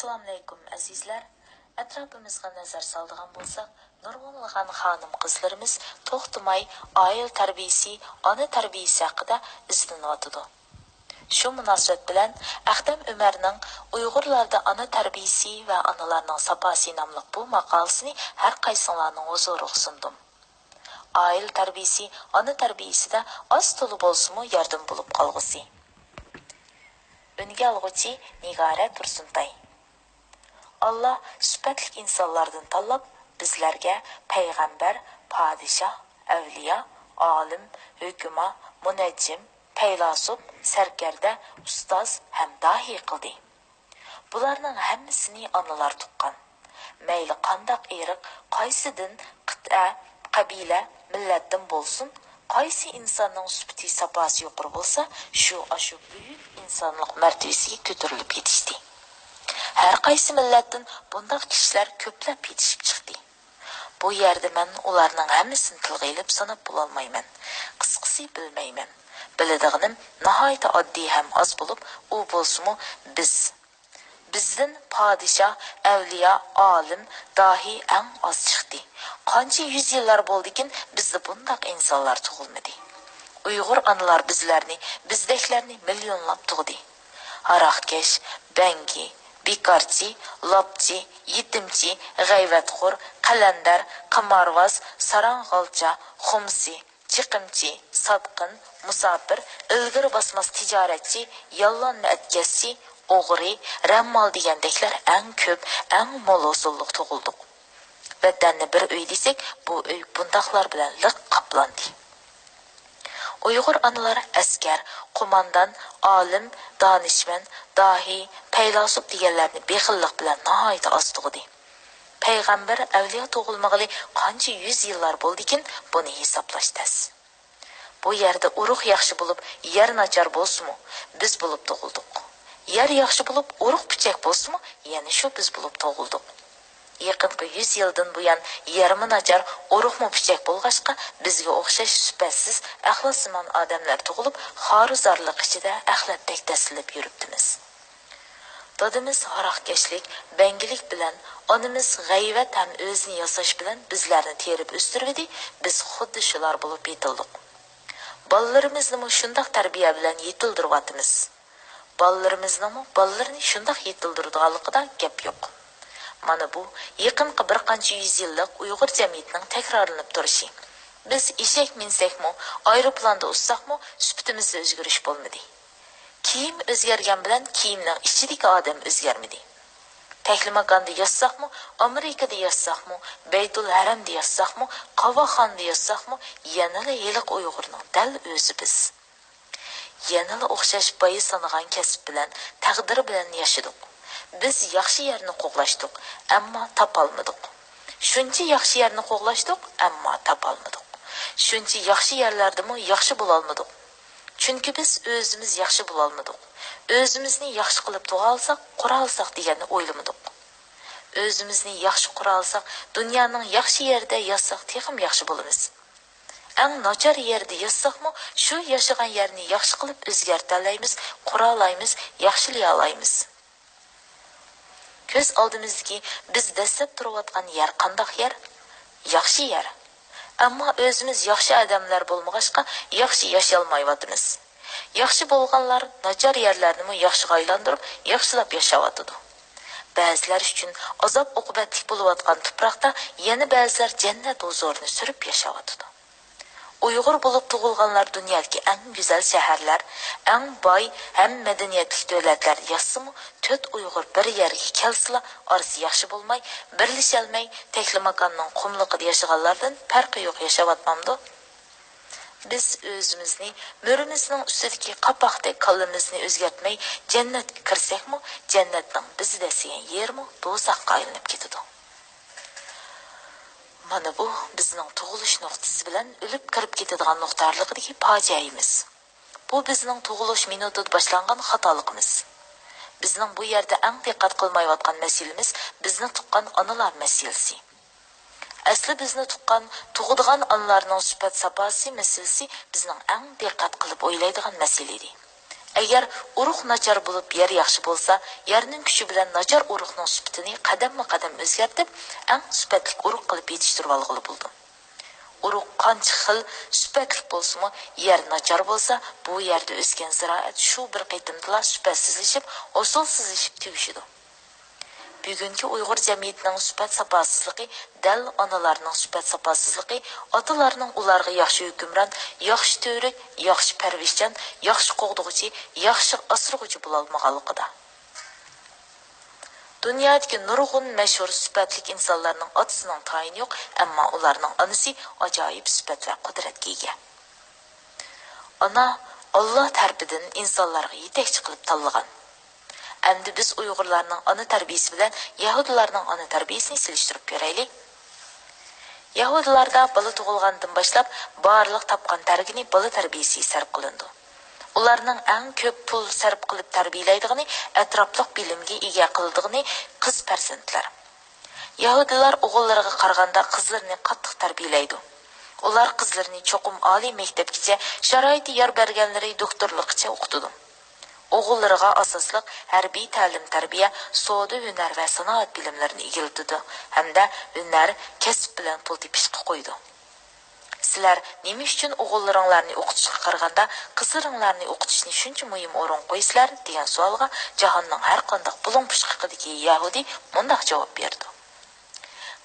Assalamu alaykum azizlar. Atrofimizga nazar soladigan bo'lsak, nurg'unlagan xonim qizlarimiz to'xtamay oila tarbiyasi, ona tarbiyasi haqida izlanyotdi. Shu munosabat bilan Aqdam Umarning Uyg'urlarda ona tarbiyasi va onalarning saposi nomli bu maqolasini har qaysilarning huzuriga sundim. Oila tarbiyasi, ona tarbiyasida oz to'la bo'lsa-mu yordam bo'lib qolg'usi. Önge alğıcı Nigara Tursuntay. Allah sübətlik insanlardan tanlab bizlərə peyğəmbər, padişah, əvliya, alim, hüküma, münəccim, feylasub, sərkərdə, ustaz həm dahi qıldı. Bularning hammasini analar tuqqan. Məyli qandaq eriq, qaysidən qit'a, qabila, millatdan bo'lsin, qaysi insonning sübti sapasi yuqori bo'lsa, shu buyuk insonlik martabasiga ko'tarilib yetishdi. Har qaysi millatdan bunday kishilar ko'plab yetishib chiqdi. Bu yerda men ularning hammasini tilga ilib sanab bo'la olmayman. Qisqasi bilmayman. Biladiganim nihoyat oddiy ham oz bo'lib, u bo'lsa-mu bizdan podshoh, avliyo, olim, dahi eng oz chiqdi. Qancha yuz yillar bo'ldikin bizda bunday insonlar tug'ilmadi. Uyg'ur analar bizdeklarni millionlab tug'di. Aroqkesh, bangi, bekorchi, lopchi, yetimchi, g'ayvatxo'r, qalandar, qimorvoz, sarong'olcha, xumsi, chiqimchi, sotqin, musofir, ilgari bosmas tijoratchi, yolg'onni atkazchi, o'g'ri, rammol degandeklar eng ko'p, eng mo'l usulliq tug'ildik. Vatanni bir uy desak, bu uy bundaqlar bilan liq qoplandi. Uyg'ur analari askar, qo'mondan, olim, donishmand, dahi, faylasuf deganlarni bexillik bilan nihoyat oz tug'di. Payg'ambar, avliyo tug'ilmag'ili qancha yuz yillar bo'ldikin, buni hisoblash tas. Bu yerda urug' yaxshi bo'lib, yer nachar bo'lsa-mu, biz bo'lib tug'ildik. Yer yaxshi bo'lib, urug' pichak bo'lsa-mu, yana shu biz bo'lib tug'ildik. Yaqinqi 100 yildan buyon yarmi nachar urug'mi pichak bo'lg'ashqa bizga o'xshash sifatsiz axloqsimon odamlar tug'ilib, xoruzorlik ichida axlatdek dasilib yuribdimiz. Dadimiz haroqkashlik, bangilik bilan, onamiz g'ayvat ham o'zini yasash bilan bizlarni terib o'stirdi, biz xuddi shular bo'lib yetildik. Bolalarimizni shundoq tarbiya bilan yetildiryapmiz. Bolalarni shundoq yetildirganligidan gap yo'q. Mana bu yaqinqi bir qancha yuz yillik Uyg'ur jamiyatining takrorlanib turishi. Biz eshak minsakmi, aeroplanda ussaqmi, supatimizda o'zgarish bo'lmadi. Kiyim o'zgargan bilan kiyimning ichidagi odam o'zgarmadi. Tahlimakonda yossaqmi, Amerikada yossaqmi, Baytul Haramda yossaqmi, Qavoxonda yossaqmi, yanada yiliq Uyg'urning dal o'zi biz. Yanada o'xshash boyi sanagan kasb bilan, taqdiri bilan yashadik. Biz yaxshi yerni qo'g'lashdik, ammo topolmadik. Shuncha yaxshi yerni qo'g'lashdik, ammo topolmadik. Shuncha yaxshi yerlardami yaxshi bo'la olmadik. Chunki biz o'zimiz yaxshi bo'la olmadik. O'zimizni yaxshi qilib tug'a olsak, qura olsak deganni o'ylamadik. O'zimizni yaxshi qura olsak, dunyoning yaxshi yerida yassak, texim yaxshi bo'lamiz. Eng nachar yerda yassaqmi, shu yashagan yerni yaxshi qilib o'zgartiramiz, qura olamiz, yaxshilay olamiz. Ko'z oldimizdagi biz dastlab turayotgan yer qandoq yer? Yaxshi yer. Ammo o'zimiz yaxshi odamlar bo'lmag'achqa yaxshi yasholmayotimiz. Yaxshi bo'lganlar nachar yerlarni yaxshiga aylantirib, yaxshilab yashayotdi. Ba'zilar uchun azob oqibatli bo'layotgan tuproqda yana ba'zilar jannat huzurini surib yashayotdi. Uyg'ur bo'lib tug'ilganlar dunyodagi eng go'zal shaharlar, eng boy ham madaniyatli davlatlar yasimi, 4 Uyg'ur bir yerga kelsa, orasi yaxshi bo'lmay, birlasholmay, Tahlimakonning qumliqida yashaganlardan farqi yo'q yashayotmamdi. Biz o'zimizni, mo'rimizning ustidagi qapoqdek kallamizni o'zgartmay jannatga kirsakmi, jannatning bizni degan yermi do'zaxga aylanib ketadi. Mana bu bizning tug'ilish nuqtasi bilan o'lib kirib ketadigan nuqtarligidagi fojiamiz. Bu bizning tug'ilish minutida boshlangan xatoligimiz. Bizning bu yerda eng diqqat qilmayotgan masalamiz bizni tuqqan onalar masalasi. Asli bizni tuqqan, tug'adigan onalarning sifat saposi masalasi bizning eng diqqat qilib o'ylaydigan masala edi. Agar urug' nachar bo'lib, yer yaxshi bo'lsa, yerning kuchi bilan nachar urug'ning sifatini qadamma-qadam o'zgartib, eng sifatli urug' qilib yetishtirib olg'ili bo'ldi. Urug' qancha xil sifatli bo'lsa-mu, yer nachar bo'lsa, bu yerda o'sgan ziroat shu bir qitimda sifatsizlashib, usulsizlashib tugishidi. Bugungi Uyg'ur jamiyatining sifat sapasizligi, dal onalarning sifat sapasizligi, otalarning ularga yaxshi hukmron, yaxshi to'rik, yaxshi parvishchan, yaxshi qo'g'dug'uchi, yaxshi asrug'uchi bo'la olmaganligida. Dunyodagi nurg'un mashhur sifatli insonlarning otasining tayini yo'q, ammo ularning onasi ajoyib sifat va qudratga ega. Ona Alloh tarafidan insonlarga yetakchi qilib tanlagan. Endi biz Uyg'urlarning ona tarbiyasi bilan Yahudilarning ona tarbiyasini silishtirib ko'raylik. Yahudilarda bola tug'ilgandan boshlab barliq topgan targini bola tarbiyasi sarf qilindi. Ularning eng ko'p pul sarf qilib tarbiyalaydigani, atrofliq bilimga ega qildigani qiz farzandlar. Yahudilar o'g'illariga qaraganda qizlarni qattiq tarbiyalaydi. Ular qizlarni cho'qim oliy maktabgacha, sharoiti yor berganlari doktorlikcha o'qitadi. O'g'illariga asosliq harbiy ta'lim-tarbiya, savdo, hunar va sanoat bilimlarini egiltidi hamda hunar, kasb bilan pul tepishga qo'ydi. Sizlar nima uchun o'g'illaringlarni o'qitishga qaraganda qizlaringlarni o'qitishni shuncha muhim o'rin qo'ysizlar degan savolga jahonning har qanday bulung-pushqiqidagi Yahudi mundaq javob berdi.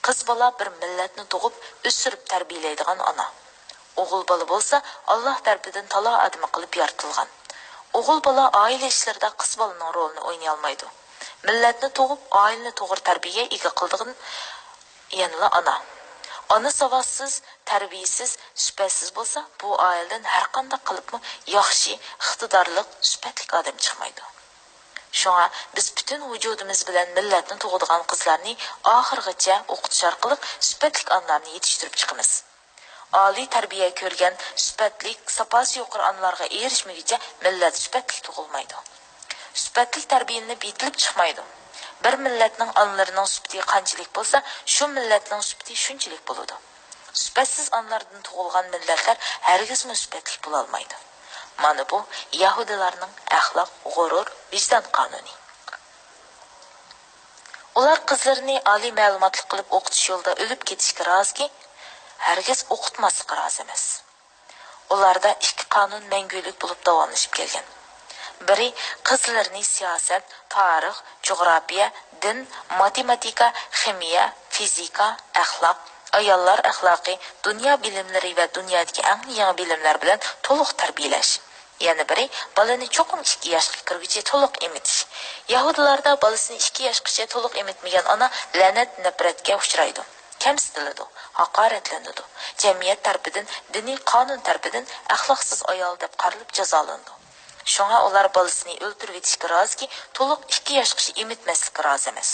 Qiz bola bir millatni tug'ib, o'stirib tarbiyalaydigan ona. O'g'il bola bo'lsa, Alloh tarafidan talo adami qilib yaratilgan. O'g'il bola oila ishlarida qiz bolaning rolini o'ynay olmaydi. Millatni tug'ib, oilani to'g'ri tarbiyaga ega qildigan yana ona. Ona savotsiz, tarbiyasiz, sifatsiz bo'lsa, bu oiladan har qanday qilibmi yaxshi, iqtidorli, sifatli odam chiqmaydi. Shunga biz butun vujudimiz bilan millatni tug'adigan qizlarni oxirgacha o'qitish orqali sifatli onalarni yetishtirib chiqamiz. Oliy tarbiya ko'rgan sifatli, sapasi yuqori onalarga erishmaguncha millat sifatli tug'ilmaydi. Sifatli tarbiyani bitilib chiqmaydi. Bir millatning onalarining sifati qanchalik bo'lsa, shu millatning sifati shunchalik bo'ladi. Sifatsiz onalardan tug'ilgan millatlar hargiz sifatli bo'la olmaydi. Mana bu Yahudilarning axloq, g'urur, vijdon qonuni. Ular qizlarini oliy ma'lumotli qilib o'qitish yo'lida o'lib ketishga rozi, hargiz o'qitmaslikka rozi emas. Ularda ikki qonun mangulik bo'lib davomlashib kelgan. Biri qizlarni siyosat, tarix, jo'g'rafiya, din, matematika, ximiya, fizika, axloq, ayollar axloqi, dunyo bilimlari va dunyodagi eng yangi bilimlar bilan to'liq tarbiyalash. Yana biri bolani cho'qim 2 yoshga kirguncha to'liq emitish. Yahudilarda bolasini 2 yoshgacha to'liq emitmagan ona la'nat nafratga uchraydi. Kamsitiladi, haqoratlanadi. Jamiyat tarafidan, diniy qonun tarafidan axloqsiz ayol deb qarilib jazolandi. Shunga ular bolasini o'ldirib etishga roziki, to'liq 2 yoshgacha emitmaslikka rozi emas.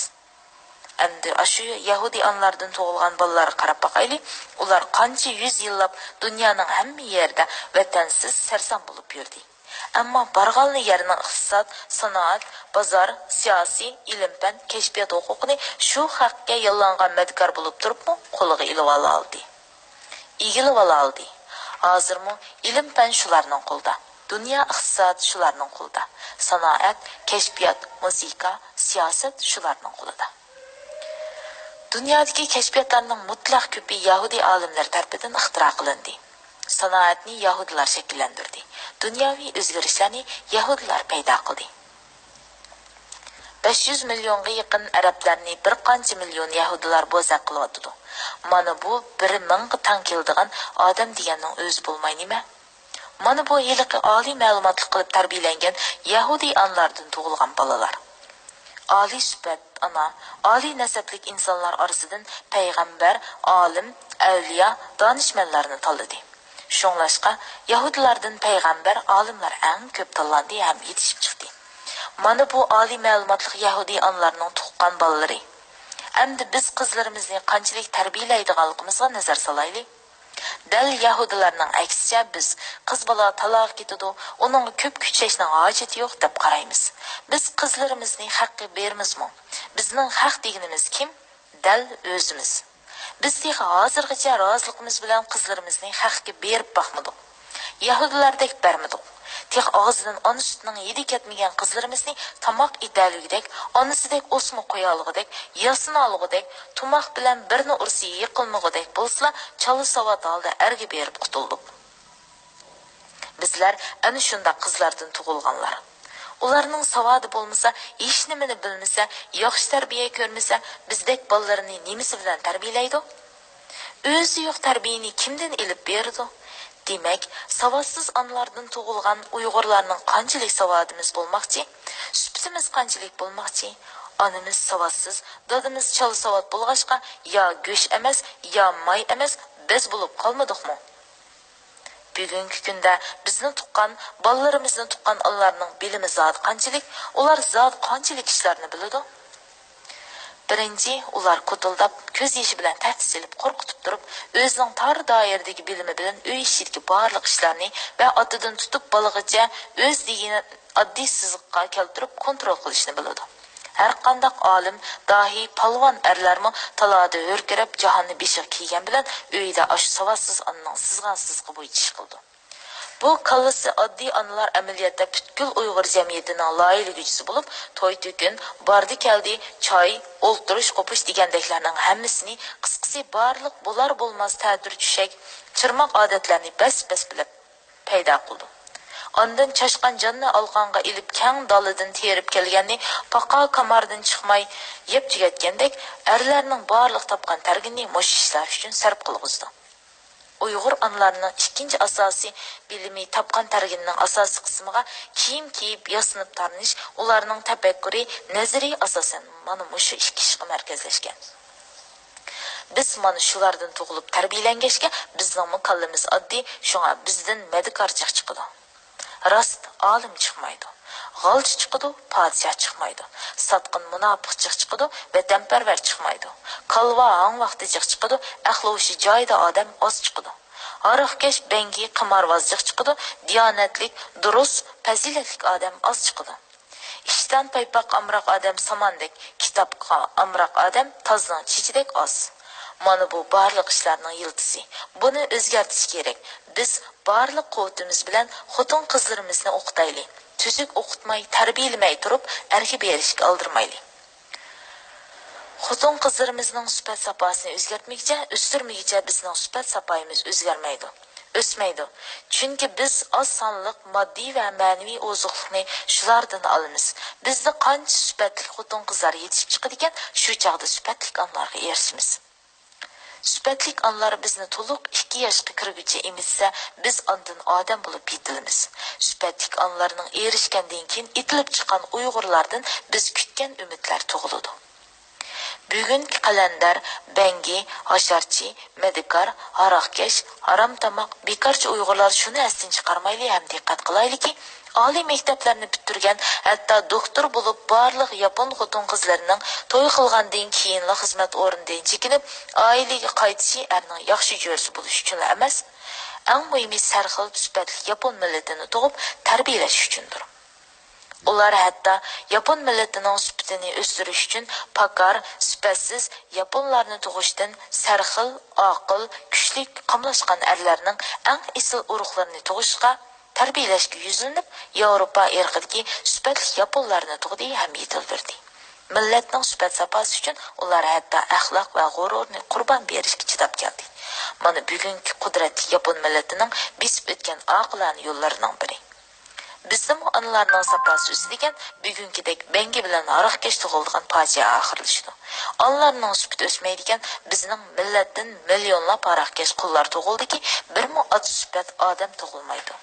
Endi ashu Yahudi onlardan tug'ilgan bolalar qarab boqaylik, ular qancha 100 yillab dunyoning hamma yerida vatansiz sarson bo'lib yurdi. Ammo barg'alni yerning iqtisod, sanoat, bozor, siyosiy, ilm-fan, kashfiyot huquqini shu haqqa yo'llangan madkor bo'lib turibmi, qo'liga ilib oldi. Igilib oldi. Hozirmi ilm-fan shularning qo'lida. Dunyo iqtisod shularning qo'lida. Sanoat, kashfiyot, musiqa, siyosat shularning qo'lida. Dunyodagi kashfiyotlarning mutlaq ko'pi Yahudi olimlar tomonidan ixtiro qilindi. Sanoatni Yahudilar shakllantirdi. Dunyoviy o'zgarishlarni Yahudilar paydo qildi. 500 millionga yaqin arablarni bir qancha million Yahudilar bo'zaq qilyotdi. Mana bu 1000 ga tang keladigan odam deganning o'zi bo'lmay nima? Mana bu yiliqi oliy ma'lumotli qilib tarbiyalangan Yahudi onlardan tug'ilgan bolalar. Oliy sifat ana, oliy nasablik insonlar orasidan payg'ambar, olim, avliyo, donishmandlarni tanladi. Shunglashqa Yahudilardan payg'ambar, olimlar eng ko'p tanlandi ham yetishib chiqdi. Mana bu oliy ma'lumotli Yahudi onlarning tuqqan bolalari. Endi biz qizlarimizni qanchalik tarbiyalaydiganligimizga nazar solaylik. Dal Yahudilarning aksicha biz qiz bola taloq ketadi, uning ko'p kuchlashning hojati yo'q deb qaraymiz. Biz qizlarimizni haqqi bermizmi? Bizning haq deganimiz kim? Dal o'zimiz. Biz hozirgacha roziligimiz bilan qizlarimizni haqqi berib boqmadik. Yahudilardek bermadik. Tex ağzından ana sütünün yedi ketmegen qizlarimizni tamoq etalugidek, onasidek o'sma qo'yalg'idek, yasini olg'idek, tumoq bilan birni ursi yiqilmag'idek bo'lsa, chala savat holda erga berib qutuldik. Bizlar ana shunda qizlardan tug'ilganlar. Ularning savodi bo'lmasa, hech nimani bilmasa, yaxshi tarbiya ko'rmasa, bizdek bolalarini nimasi bilan tarbiyalaydi? O'zi yo'q tarbiyani kimdan ilib berdi? Demak, savodsiz onalardan tug'ilgan Uyg'urlarning qanchalik savodimiz bo'lmoqchi, supitimiz qanchalik bo'lmoqchi? Onamiz savodsiz, dadimiz chala savod bo'lg'achqa, yo go'sht emas, yo may emas, biz bo'lib qolmadikmi? Bugungi kunda bizni tuqqan, bolalarimizni tuqqan onlarning bilimi zot qanchalik, ular zot qanchalik ishlarni biladi? Birinchi, ular kutildab, ko'z yeshi bilan tahdid silib, qo'rqitib turib, o'zining tor doiradagi bilimi bilan uy ishidagi barliq ishlarni va otidan tutib balog'icha o'z degini oddiy siziqqa keltirib kontrol qilishni biladi. Har qanday olim, dahi, palvon erlarmi talada o'rkirab jahonni beshiq kiygan bilan uyda ash savodsiz onning sizgan sizqi bo'yicha ish qildi. Bu kallasi oddiy analar amaliyotda butkul Uyg'ur jamiyatining loyiligisi bo'lib, to'y to'kin, bardi keldi, choy, o'ltirish, qo'pish degandeklarning hammasini qisqasi barliq bo'lar bo'lmas ta'dir tushak, chirmoq odatlarni bas-bas bilib paydo qildi. Ondan chashqan jonni olqonga ilib kang dolidan terib kelganni paqa kamardan chiqmay yeb tugatgandek erlarning barliq topgan targini mush ishlar uchun sarf qilg'izdi. Uyg'ur onalarining ikkinchi asosiy bilimi topgan targinining asosiy qismiga kiyim kiyib, yasinib tarnish, ularning tafakkuri, nazariy asosan mana mushu ikki ishga markazlashgan. Biz mana shulardan tug'ilib tarbiyalangashga bizning kallamiz oddiy, shunga bizdan medikarchiq chiqadi. Rast olim chiqmaydi. G'alchi chiqadi, podshoh chiqmaydi. Satqin munofiq chiqadi, vatanparvar chiqmaydi. Qalva hang vaqtichiq chiqadi, axlovishi joyida odam oz chiqadi. Aroqkesh, bangi, qimorvozchiq chiqadi, diyonatlik, durust, fazilatlik odam oz chiqadi. Ishdan paypoq amroq odam samandek, kitobga amroq odam tozning chichidek oz. Mana bu barliq ishlarning yiltisi. Buni o'zgartish kerak. Biz barliq quvvatimiz bilan xotin qizlarimizni o'qitaylik. Tuzuk o'qitmay, tarbiyalamay turib, erki berishga oldirmaylik. Xotin qizlarimizning sifat safosini o'zgartmoqcha, o'stirmoqcha bizning sifat safoyimiz o'zgarmaydi. O'smaydi. Chunki biz oz sonliq moddiy va ma'naviy ozuqlikni shulardan olamiz. Bizda qancha sifatli xotin qizlar yetishib chiqadi ekan, shu chaqda sifatli onlarga erishimiz. Sifatlik onlar bizni to'liq 2 yoshga kirguncha emitsa, biz ondan odam bo'lib yetilamiz. Sifatlik onlarning erishgandan keyin itilib chiqqan Uyg'urlardan biz kutgan umidlar tug'iladi. Bugungi qalandar, bangi, hasharchi, medikar, haroqkesh, harom tamoq, bekorchi Uyg'urlar shuni astin chiqarmayli ham diqqat qilaylikki, oliy maktablarni bitirgan, hatto doktor bo'lib barliq yapon xotin qizlarining to'y qilgandan keyinli xizmat o'rnidan chekinib, oilaga qaytishi erning yaxshi jo'rsi bo'lish uchun emas, eng muhimi sarxil sifatli yapon millatini tug'ib tarbiyalash uchundir. Ular hatto yapon millatining sifatini o'stirish uchun pakar, sifatsiz yaponlarni tug'ishdan sarxil, aql, kuchli, qamlashgan erlarning eng asl urug'larini tug'ishga tarbiyalashga yuzlanib, Yevropa irqidagi sifatli yaponlarni tug'di ham yetildirdi. Millatning sifat safosi uchun ular hatto axloq va g'ururni qurbon berishga chidab keldi. Mana bugungi qudratli yapon millatining besib o'tgan aqlani yo'llarining biri. Bizning onalarning safosi o'sdigan bugungidek bangi bilan aroqkesh tug'ilgan fojia oxirlashdi. Onlarning sifati o'smaydigan bizning millatdan millionlab aroqkesh qullar tug'ildiki, bir sifat odam tug'ilmaydi.